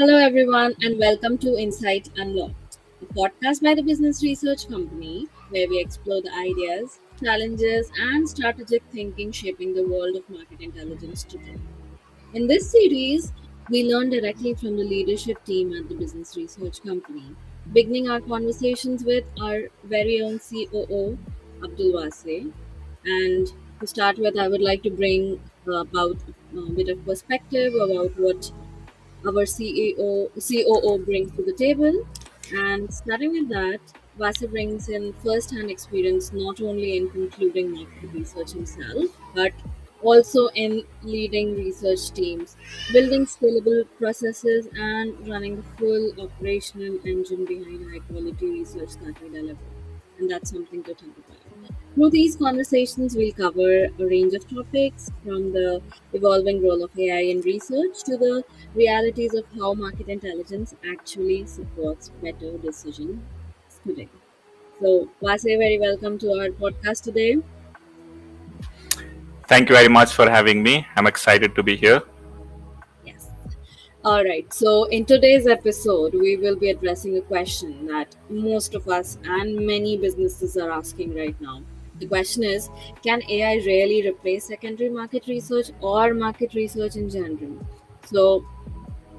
Hello, everyone, and welcome to Insight Unlocked, a podcast by the Business Research Company, where we explore the ideas, challenges, and strategic thinking shaping the world of market intelligence today. In this series, we learn directly from the leadership team at the Business Research Company, beginning our conversations with our very own COO, Abdul Wasay. And to start with, I would like to bring about a bit of perspective about what our COO brings to the table. And starting with that, Vasa brings in first-hand experience not only in concluding market research himself, but also in leading research teams, building scalable processes, and running the full operational engine behind high-quality research that we deliver. And that's something to think about. Through these conversations, we'll cover a range of topics from the evolving role of AI in research to the realities of how market intelligence actually supports better decisions today. So, Vase, very welcome to our podcast today. Thank you very much for having me. I'm excited to be here. Yes. All right. So, in today's episode, we will be addressing a question that most of us and many businesses are asking right now. The question is, can AI really replace secondary market research or market research in general? So,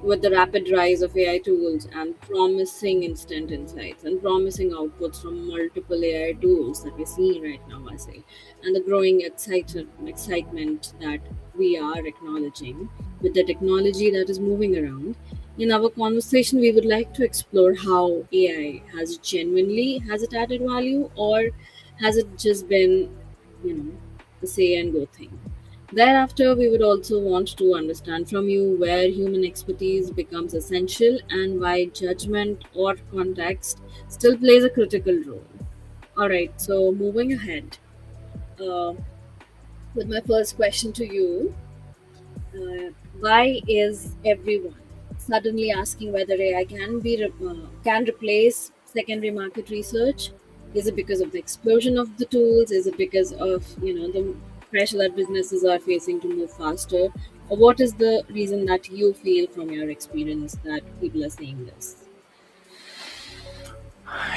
with the rapid rise of AI tools and promising instant insights and promising outputs from multiple AI tools that we're seeing right now, I say, and the growing excitement that we are acknowledging with the technology that is moving around. In our conversation, we would like to explore how AI has it added value, or has it just been, a say and go thing. Thereafter, we would also want to understand from you where human expertise becomes essential and why judgment or context still plays a critical role. All right, so moving ahead uh, with my first question to you, why is everyone suddenly asking whether AI can replace secondary market research? Is it because of the explosion of the tools? Is it because of the pressure that businesses are facing to move faster? Or what is the reason that you feel from your experience that people are saying this?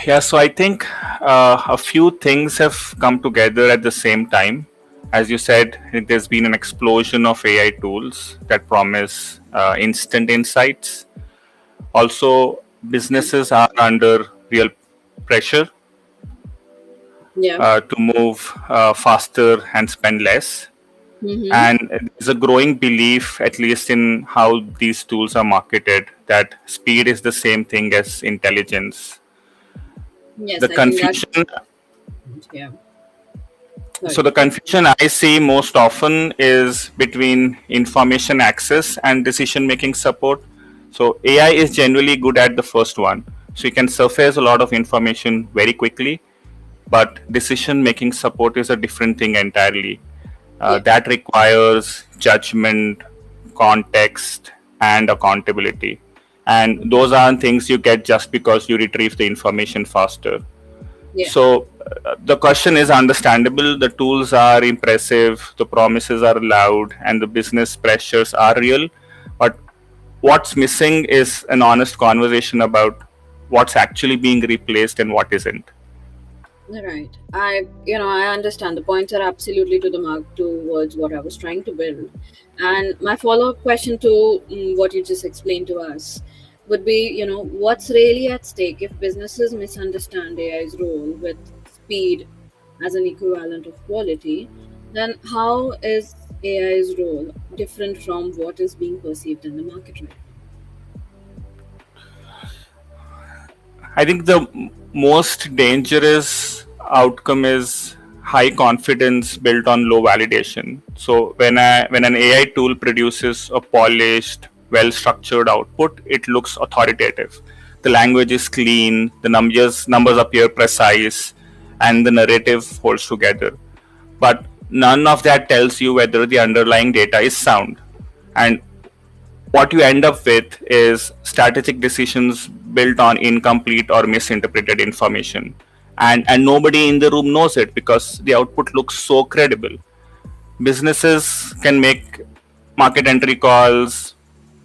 Yeah, so I think a few things have come together at the same time. As you said, there's been an explosion of AI tools that promise instant insights. Also, businesses are under real pressure Yeah. to move faster and spend less. Mm-hmm. And there's a growing belief, at least in how these tools are marketed, that speed is the same thing as intelligence. Yes, The I think that. confusion Yeah. so Sorry. the confusion I see most often is between information access and decision making support. So AI is generally good at the first one, so you can surface a lot of information very quickly, but decision making support is a different thing entirely. Yeah. That requires judgment, context, and accountability, and those aren't things you get just because you retrieve the information faster. Yeah. So the question is understandable. The tools are impressive, the promises are loud, and the business pressures are real. But what's missing is an honest conversation about what's actually being replaced and what isn't. Right. I understand the points are absolutely to the mark towards what I was trying to build. And my follow-up question to what you just explained to us would be, what's really at stake if businesses misunderstand AI's role with speed as an equivalent of quality, then how is AI's role different from what is being perceived in the market right I think the most dangerous outcome is high confidence built on low validation. So when an AI tool produces a polished, well structured output, it looks authoritative. The language is clean, the numbers appear precise, and the narrative holds together. But none of that tells you whether the underlying data is sound. And what you end up with is strategic decisions built on incomplete or misinterpreted information, and nobody in the room knows it because the output looks so credible. Businesses can make market entry calls,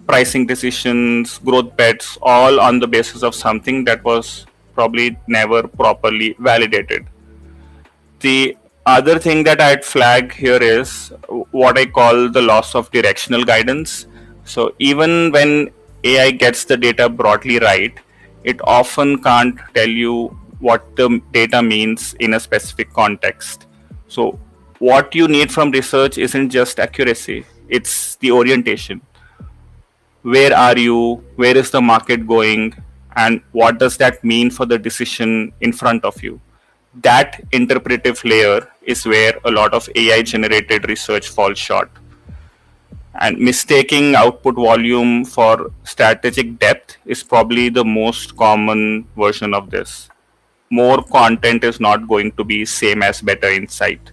pricing decisions, growth bets, all on the basis of something that was probably never properly validated. The other thing that I'd flag here is what I call the loss of directional guidance. So even when AI gets the data broadly right, it often can't tell you what the data means in a specific context. So what you need from research isn't just accuracy, it's the orientation. Where are you? Where is the market going? And what does that mean for the decision in front of you? That interpretive layer is where a lot of AI generated research falls short. And mistaking output volume for strategic depth is probably the most common version of this. More content is not going to be same as better insight.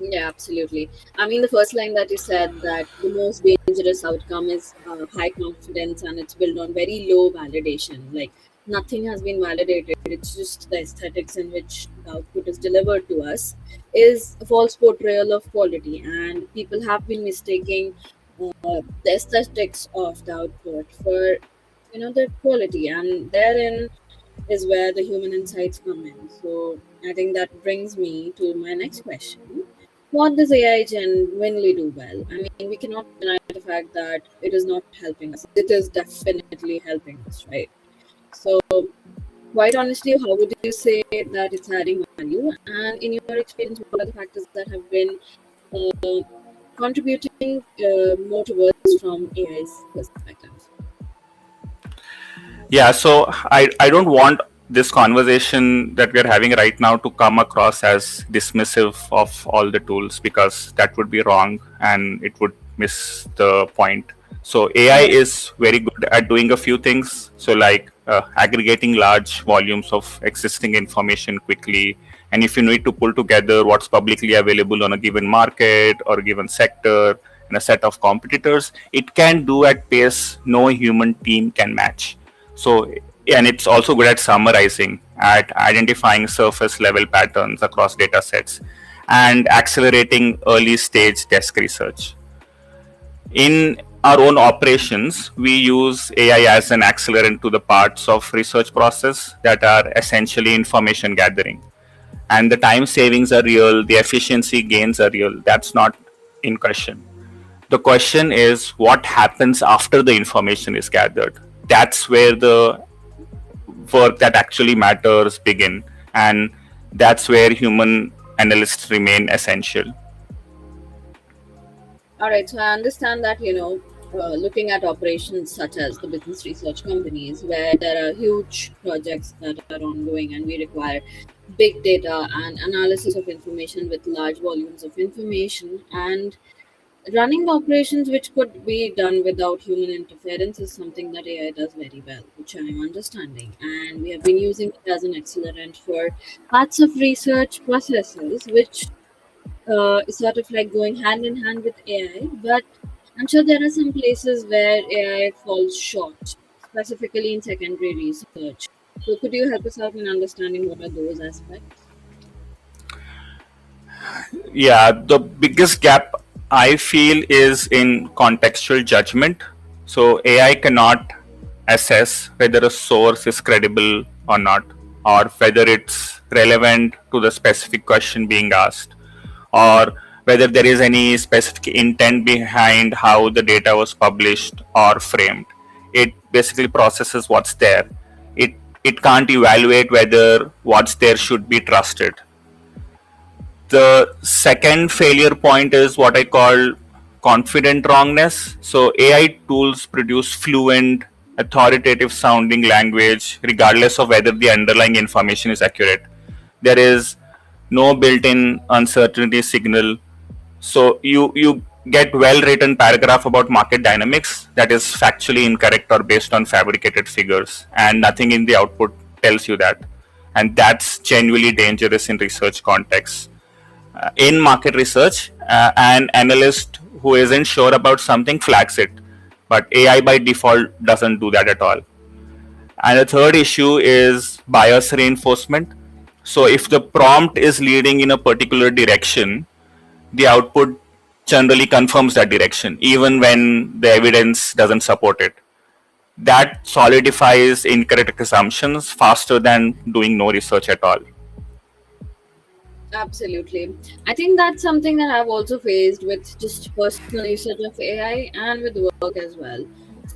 Yeah, absolutely. I mean, the first line that you said, that the most dangerous outcome is high confidence and it's built on very low validation. Like nothing has been validated. It's just the aesthetics in which the output is delivered to us is a false portrayal of quality. And people have been mistaking the aesthetics of the output for, the quality. And therein is where the human insights come in. So I think that brings me to my next question. What does AI genuinely do well? I mean, we cannot deny the fact that it is not helping us. It is definitely helping us, right? So, quite honestly, how would you say that it's adding value? And in your experience, what are the factors that have been uh, contributing more towards from AI's perspective? Yeah, so I don't want this conversation that we're having right now to come across as dismissive of all the tools, because that would be wrong and it would miss the point. So AI Yeah. is very good at doing a few things. So like aggregating large volumes of existing information quickly. And if you need to pull together what's publicly available on a given market or a given sector and a set of competitors, it can do at pace no human team can match. So, and it's also good at summarizing, at identifying surface level patterns across data sets, and accelerating early stage desk research. In our own operations, we use AI as an accelerant to the parts of research process that are essentially information gathering. And the time savings are real, the efficiency gains are real. That's not in question. The question is what happens after the information is gathered. That's where the work that actually matters begin, and that's where human analysts remain essential. All right, so I understand that, looking at operations such as the business research companies, where there are huge projects that are ongoing and we require big data and analysis of information with large volumes of information, and running operations which could be done without human interference is something that AI does very well, which I am understanding. And we have been using it as an accelerant for parts of research processes, which is sort of like going hand in hand with AI. But I'm sure there are some places where AI falls short, specifically in secondary research. So could you help us out in understanding what are those aspects? Yeah, the biggest gap I feel is in contextual judgment. So AI cannot assess whether a source is credible or not, or whether it's relevant to the specific question being asked, or whether there is any specific intent behind how the data was published or framed. It basically processes what's there. It it can't evaluate whether what's there should be trusted. The second failure point is what I call confident wrongness. So AI tools produce fluent, authoritative sounding language regardless of whether the underlying information is accurate. There is no built-in uncertainty signal. So you get well-written paragraph about market dynamics that is factually incorrect or based on fabricated figures, and nothing in the output tells you that. And that's genuinely dangerous in research contexts. In market research, an analyst who isn't sure about something flags it, but AI by default doesn't do that at all. And the third issue is bias reinforcement. So if the prompt is leading in a particular direction, the output generally confirms that direction, even when the evidence doesn't support it. That solidifies incorrect assumptions faster than doing no research at all. Absolutely. I think that's something that I've also faced with just personal usage of AI and with work as well.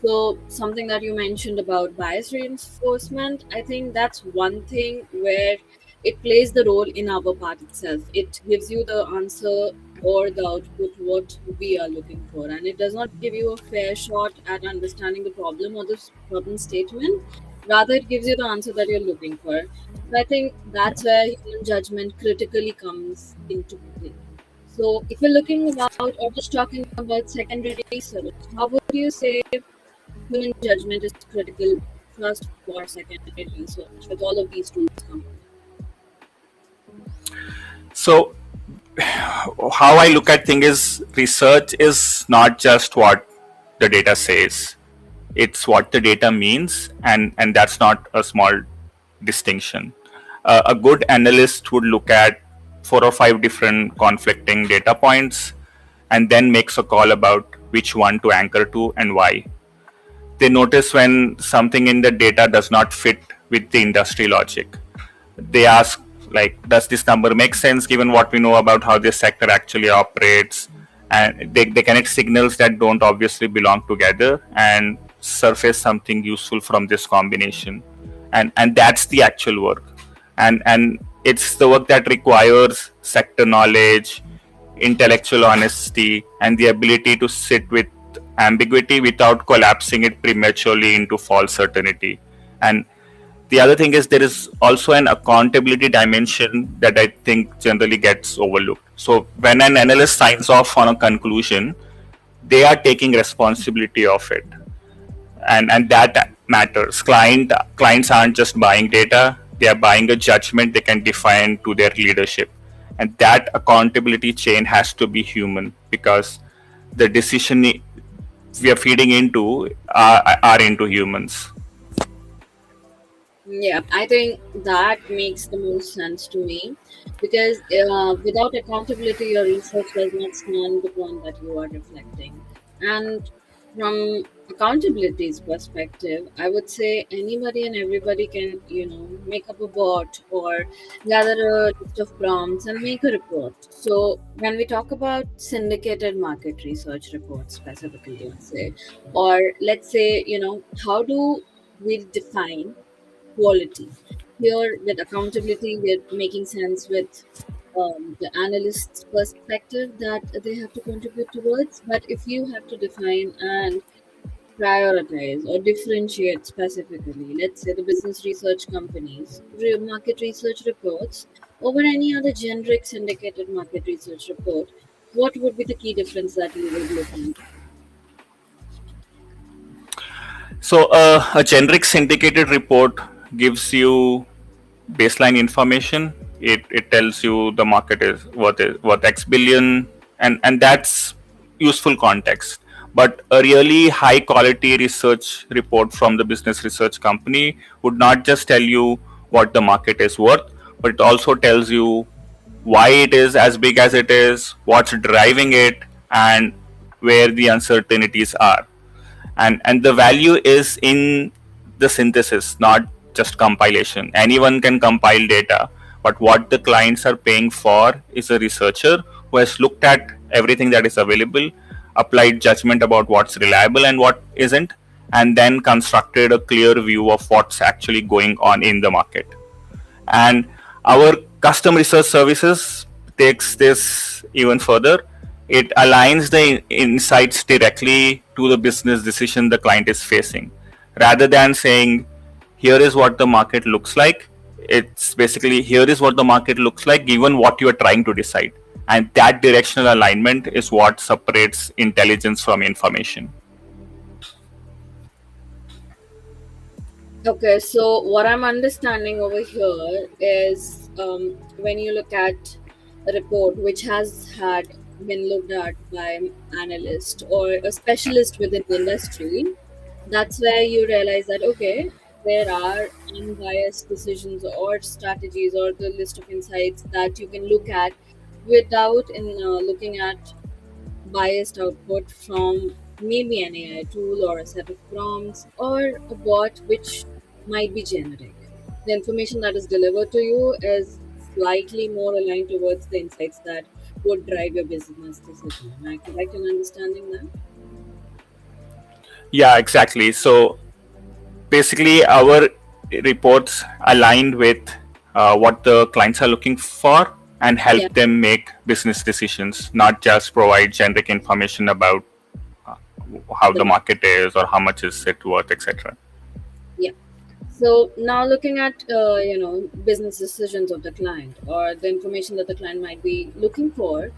So, something that you mentioned about bias reinforcement, I think that's one thing where it plays the role in our part itself. It gives you the answer or the output what we are looking for, and it does not give you a fair shot at understanding the problem or the problem statement. Rather, it gives you the answer that you're looking for. So I think that's where human judgment critically comes into play. So if you're looking about or just talking about secondary research, how would you say human judgment is critical first for secondary research with all of these tools coming? So, how I look at things is research is not just what the data says, it's what the data means, and that's not a small distinction. A good analyst would look at 4 or 5 different conflicting data points and then makes a call about which one to anchor to and why. They notice when something in the data does not fit with the industry logic. They ask, like, does this number make sense given what we know about how this sector actually operates? And they connect signals that don't obviously belong together and surface something useful from this combination. And that's the actual work. And it's the work that requires sector knowledge, intellectual honesty, and the ability to sit with ambiguity without collapsing it prematurely into false certainty. And the other thing is there is also an accountability dimension that I think generally gets overlooked. So when an analyst signs off on a conclusion, they are taking responsibility of it, and that matters. Clients aren't just buying data; they are buying a judgment they can define to their leadership, and that accountability chain has to be human because the decision we are feeding into are into humans. Yeah, I think that makes the most sense to me because without accountability, your research does not stand the point that you are reflecting. And from accountability's perspective, I would say anybody and everybody can, make up a bot or gather a list of prompts and make a report. So when we talk about syndicated market research reports specifically, let's say, or let's say, how do we define quality? Here, with accountability, we're making sense with the analyst's perspective that they have to contribute towards. But if you have to define and prioritize or differentiate specifically, let's say the business research companies, market research reports, over any other generic syndicated market research report, what would be the key difference that you would look at? So a generic syndicated report gives you baseline information. It tells you the market is worth X billion, and that's useful context. But a really high quality research report from the business research company would not just tell you what the market is worth, but it also tells you why it is as big as it is, what's driving it, and where the uncertainties are. And the value is in the synthesis, not just compilation. Anyone can compile data, but what the clients are paying for is a researcher who has looked at everything that is available, applied judgment about what's reliable and what isn't, and then constructed a clear view of what's actually going on in the market. And our custom research services takes this even further. It aligns the insights directly to the business decision the client is facing. Rather than saying, here is what the market looks like, it's basically, here is what the market looks like given what you are trying to decide. And that directional alignment is what separates intelligence from information. Okay, so what I'm understanding over here is when you look at a report which has had been looked at by an analyst or a specialist within the industry, that's where you realize that, okay, there are unbiased decisions or strategies or the list of insights that you can look at without in looking at biased output from maybe an AI tool or a set of prompts or a bot which might be generic. The information that is delivered to you is slightly more aligned towards the insights that would drive your business decision. Am I correct in understanding that? Yeah, exactly. So basically, our reports aligned with what the clients are looking for and Yeah, help them make business decisions, not just provide generic information about uh, how the the market is or how much is it worth, etc. yeah. So now looking at business decisions of the client or the information that the client might be looking for,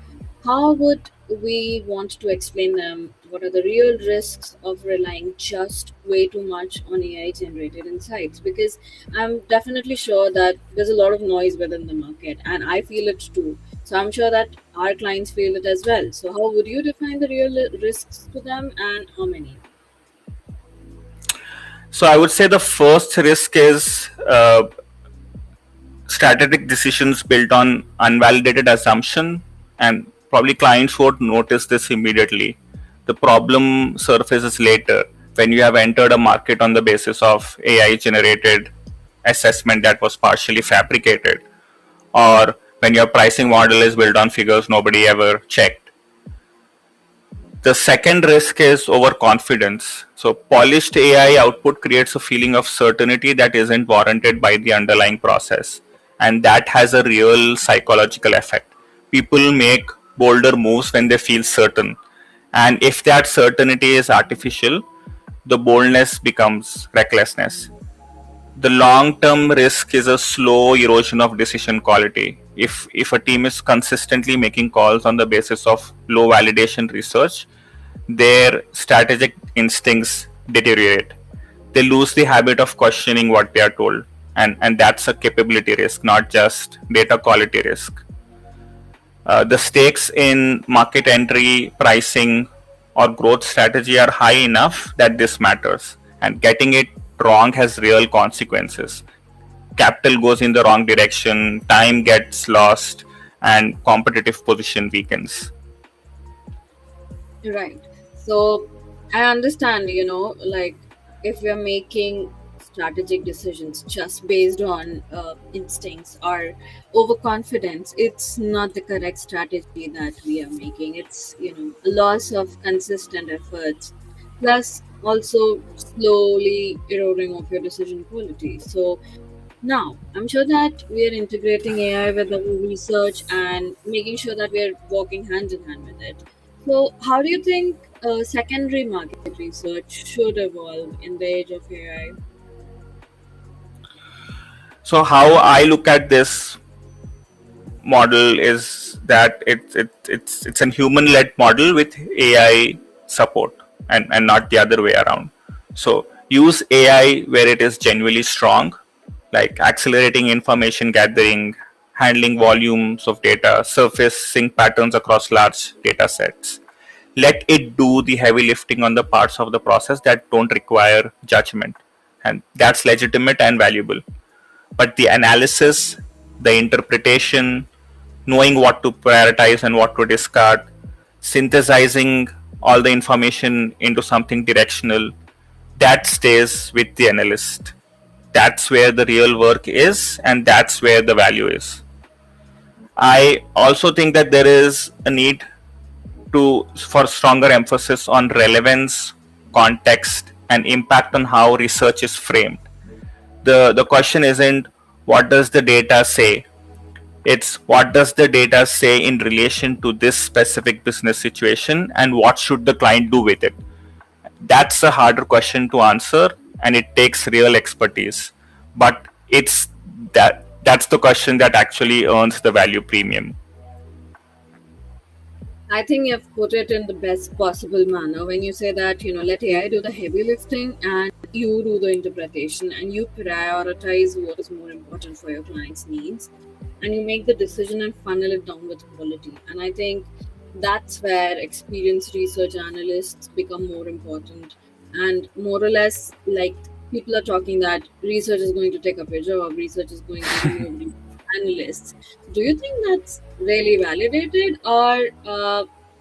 how would we want to explain them what are the real risks of relying just way too much on AI generated insights? Because I'm definitely sure that there's a lot of noise within the market and I feel it too. So I'm sure that our clients feel it as well. So how would you define the real risks to them and how many? So I would say the first risk is strategic decisions built on unvalidated assumption, and probably clients won't notice this immediately. The problem surfaces later when you have entered a market on the basis of AI generated assessment that was partially fabricated, or when your pricing model is built on figures nobody ever checked. The second risk is overconfidence. So, polished AI output creates a feeling of certainty that isn't warranted by the underlying process. And that has a real psychological effect. People make bolder moves when they feel certain. And if that certainty is artificial, the boldness becomes recklessness. The long term risk is a slow erosion of decision quality. If a team is consistently making calls on the basis of low validation research, their strategic instincts deteriorate. They lose the habit of questioning what they are told. And that's a capability risk, not just data quality risk. The stakes in market entry, pricing, or growth strategy are high enough that this matters. And getting it wrong has real consequences. Capital goes in the wrong direction, time gets lost, and competitive position weakens. Right. So I understand, like if we're making strategic decisions just based on instincts or overconfidence, it's not the correct strategy that we are making. It's, a loss of consistent efforts, plus also slowly eroding of your decision quality. So now, I'm sure that we are integrating AI with our research and making sure that we are working hand in hand with it. So, how do you think secondary market research should evolve in the age of AI? So, how I look at this model is that it's a human led model with AI support, and not the other way around. So use AI where it is genuinely strong, like accelerating information gathering, handling volumes of data, surfacing patterns across large data sets. Let it do the heavy lifting on the parts of the process that don't require judgment. And that's legitimate and valuable. But the analysis, the interpretation, knowing what to prioritize and what to discard, synthesizing all the information into something directional, that stays with the analyst. That's where the real work is, and that's where the value is. I also think that there is a need to for stronger emphasis on relevance, context, and impact on how research is framed. The question isn't what does the data say, it's what does the data say in relation to this specific business situation and what should the client do with it. That's a harder question to answer, and it takes real expertise, but it's that's the question that actually earns the value premium. I think you've put it in the best possible manner when you say that, let AI do the heavy lifting and you do the interpretation and you prioritize what is more important for your client's needs and you make the decision and funnel it down with quality. And I think that's where experienced research analysts become more important and more or less like people are talking that research is going to take up your job, research is going to remove analysts. Do you think that's really validated or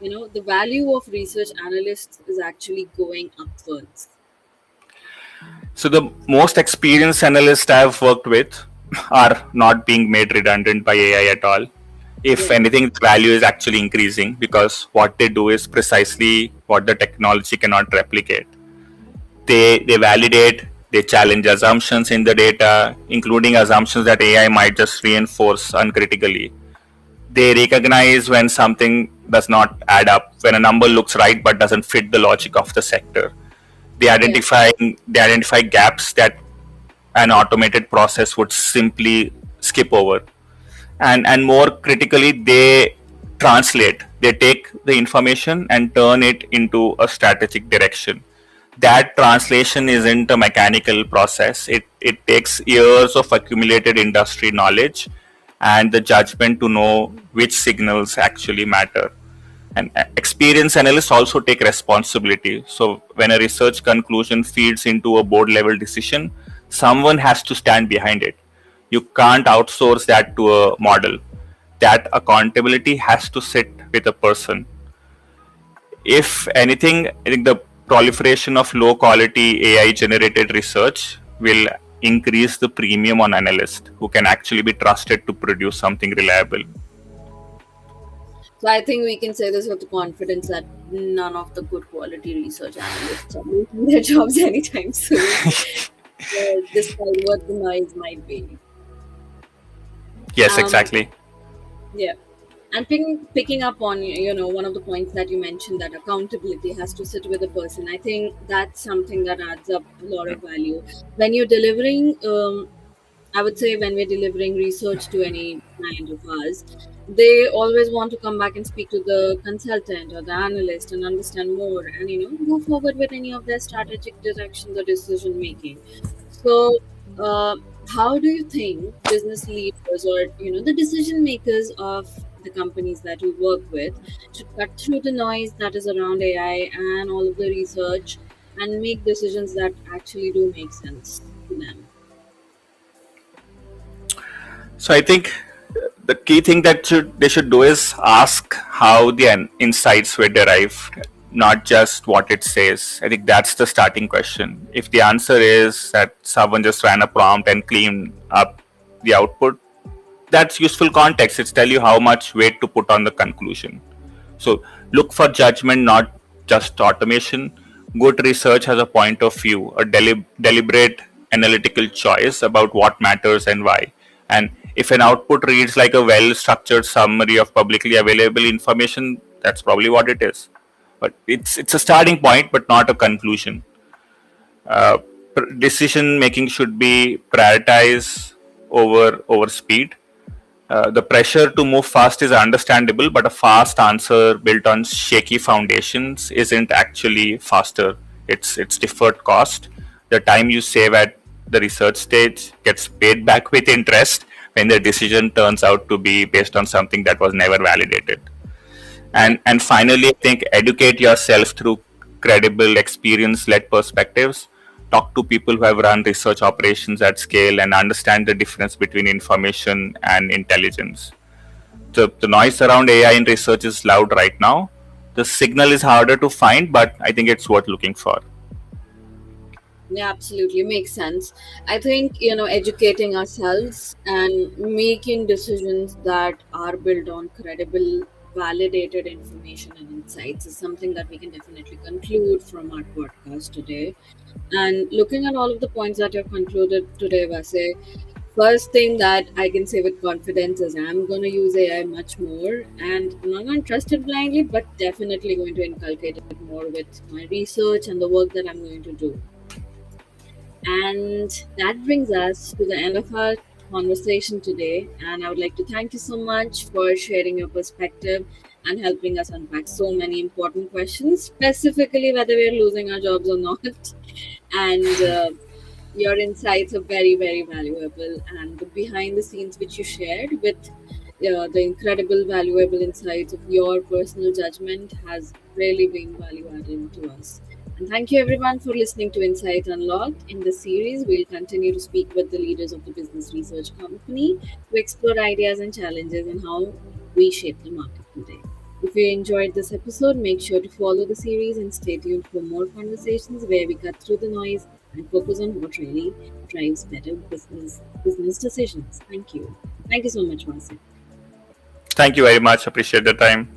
the value of research analysts is actually going upwards. So the most experienced analysts I've worked with are not being made redundant by AI at all. If Yeah, anything, the value is actually increasing because what they do is precisely what the technology cannot replicate. They validate, they challenge assumptions in the data, including assumptions that AI might just reinforce uncritically. They recognize when something does not add up, when a number looks right but doesn't fit the logic of the sector. yeah, They identify gaps that an automated process would simply skip over. And more critically, they take the information and turn it into a strategic direction. That translation isn't a mechanical process. It takes years of accumulated industry knowledge and the judgment to know which signals actually matter. And experienced analysts also take responsibility. So when a research conclusion feeds into a board level decision, someone has to stand behind it. You can't outsource that to a model. That accountability has to sit with a person. If anything, I think the proliferation of low quality AI generated research will increase the premium on analysts who can actually be trusted to produce something reliable. so I think we can say this with confidence that none of the good quality research analysts are losing their jobs anytime soon, despite what the noise might be. Yes, Um, exactly. yeah. And picking up on one of the points that you mentioned, that accountability has to sit with a person. I think that's something that adds up a lot of value when you're delivering. I would say when we're delivering research to any client of ours, they always want to come back and speak to the consultant or the analyst and understand more, and go forward with any of their strategic direction, the decision making. So, uh, how do you think business leaders, or the decision makers of the companies that you work with, should cut through the noise that is around AI and all of the research and make decisions that actually do make sense to them? So I think the key thing that they should do is ask how the insights were derived, not just what it says. I think that's the starting question. If the answer is that someone just ran a prompt and cleaned up the output, that's useful context. It's tell you how much weight to put on the conclusion. So look for judgment, not just automation. Good research has a point of view, a deliberate analytical choice about what matters and why. And if an output reads like a well structured summary of publicly available information, that's probably what it is. But it's a starting point, but not a conclusion. Uh, Decision making should be prioritized over speed. The pressure to move fast is understandable, but a fast answer built on shaky foundations isn't actually faster. It's deferred cost. The time you save at the research stage gets paid back with interest when the decision turns out to be based on something that was never validated. Yeah. And finally, I think educate yourself through credible, experience-led perspectives. Talk to people who have run research operations at scale and understand the difference between information and intelligence. The noise around AI in research is loud right now. The signal is harder to find, but I think it's worth looking for. Yeah, absolutely. Makes sense. I think, educating ourselves and making decisions that are built on credible, validated information and insights is something that we can definitely conclude from our podcast today. And looking at all of the points that you've concluded today, Vase, first thing that I can say with confidence is I'm going to use AI much more, and I'm not going to trust it blindly, but definitely going to inculcate it more with my research and the work that I'm going to do. And that brings us to the end of our conversation today. And I would like to thank you so much for sharing your perspective and helping us unpack so many important questions, specifically whether we're losing our jobs or not. And your insights are very, very valuable. And the behind the scenes which you shared with the incredible, valuable insights of your personal judgment has really been value added to us. And thank you everyone for listening to Insight Unlocked. In this series, we'll continue to speak with the leaders of the business research company to explore ideas and challenges and how we shape the market today. If you enjoyed this episode, make sure to follow the series and stay tuned for more conversations where we cut through the noise and focus on what really drives better business decisions. Thank you. Thank you so much, Wasay. Thank you very much. Appreciate the time.